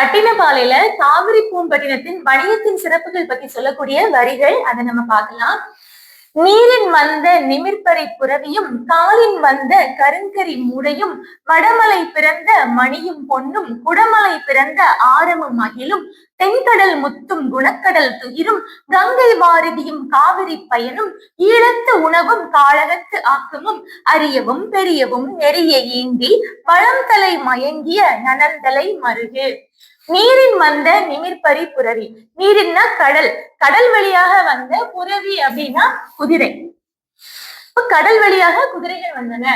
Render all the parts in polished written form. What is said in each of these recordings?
பட்டினப்பாலையில காவிரி பூம்பட்டினத்தின் வணிகத்தின் சிறப்புகள் பத்தி சொல்லக்கூடிய வரிகள் அதை நம்ம பார்க்கலாம். நீரின் வந்த நிமிர்பறை புரவியும் காலின் வந்த கருங்கரி மூடையும் வடமலை பிறந்த மணியும் பொன்னும் குடமலை பிறந்த ஆரமும் அகிலும் தென்கடல் முத்தும் குணக்கடல் துயிரும் கங்கை வாரதியும் காவிரி பயனும் ஈழத்து உணவும் காழகத்து ஆக்கமும் அரியவும் பெரியவும் நெறிய ஈண்டி பழந்தலை மயங்கிய நனந்தலை மருகு. நீரின் வந்த நிமிர்பரி புரவி. நீரின்னா கடல், கடல் வழியாக வந்த புரவி அப்படின்னா குதிரை. கடல் வழியாக குதிரைகள் வந்தன.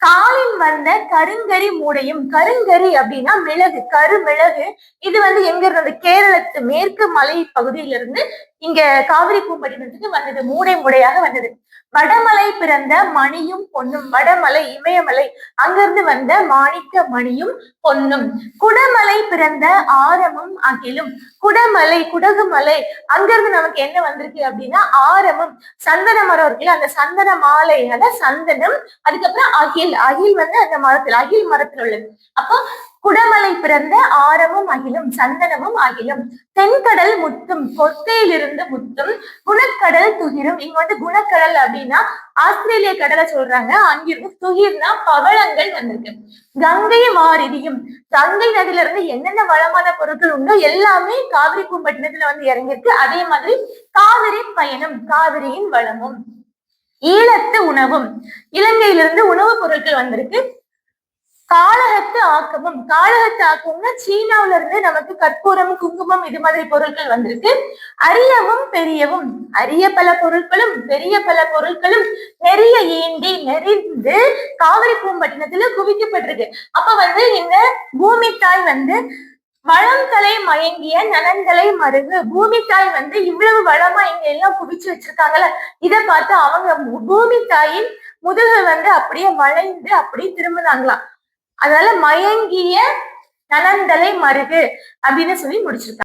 காலின் வந்த கருங்கரி மூடையும், கருங்கரி அப்படின்னா மிளகு, கருமிளகு. இது எங்க இருந்தது? கேரளத்து மேற்கு மலை பகுதியிலிருந்து இங்க காவிரி பூம்பட்டினத்துக்கு வந்தது, மூடை மூடையாக வந்தது. வடமலை பிறந்த மணியும் பொன்னும், வடமலை இமயமலை, அங்கிருந்து வந்த மாணிக்க மணியும் பொன்னும். குடமலை பிறந்த ஆரமும் அகிலும், குடமலை குடகுமலை, அங்கிருந்து நமக்கு என்ன வந்திருக்கு அப்படின்னா ஆரமும், சந்தன மரம் இருக்குல்ல, அந்த சந்தன மாலை, அதான் சந்தனம். அதுக்கப்புறம் அகில், அகில் அந்த மரத்துல, அகில் மரத்துல உள்ளது. அப்போ குடமலை பிறந்த ஆரமும் அகிலும், சந்தனமும் அகிலும். தென்கடல் முத்தும், கொற்கையிலிருந்து முத்தும். குணக்கடல் துகிரும், இங்க குணக்கடல் அப்படின்னா ஆஸ்திரேலிய கடலை சொல்றாங்க, அங்கிருந்து துகிர்னா பவளங்கள் வந்திருக்கு. கங்கை வாரிதியும், கங்கை நதியில இருந்து என்னென்ன வளமான பொருட்கள் உண்டோ எல்லாமே காவிரி பூம்பட்டினத்துல இறங்கியிருக்கு. அதே மாதிரி காவிரி பயணம், காவிரியின் வளமும். ஈழத்து உணவும், இலங்கையிலிருந்து உணவுப் பொருட்கள் வந்திருக்கு. காழகத்து ஆக்கமும், காழகத்து ஆக்கம்னா சீனாவில இருந்து நமக்கு கற்பூரம், குங்குமம், இது மாதிரி பொருட்கள் வந்திருக்கு. அரியவும் பெரியவும், அரிய பல பொருட்களும் பெரிய பல பொருட்களும் நெறிய ஈண்டி நெறிந்து காவிரி பூம்பட்டினத்துல குவிக்கப்பட்டிருக்கு. அப்ப இந்த பூமி தாய் வளம் தலை மயங்கிய நலன்களை மருகு. பூமி தாய் இவ்வளவு வளமா இங்க எல்லாம் குவிச்சு வச்சிருக்காங்கல்ல, இதை பார்த்து அவங்க பூமி தாயின் முதுகு அப்படியே வளைந்து அப்படியே திரும்பினாங்களாம். அதனால மயங்கிய நலந்தலை மருகு அப்படின்னு சொல்லி முடிச்சிருக்காங்க.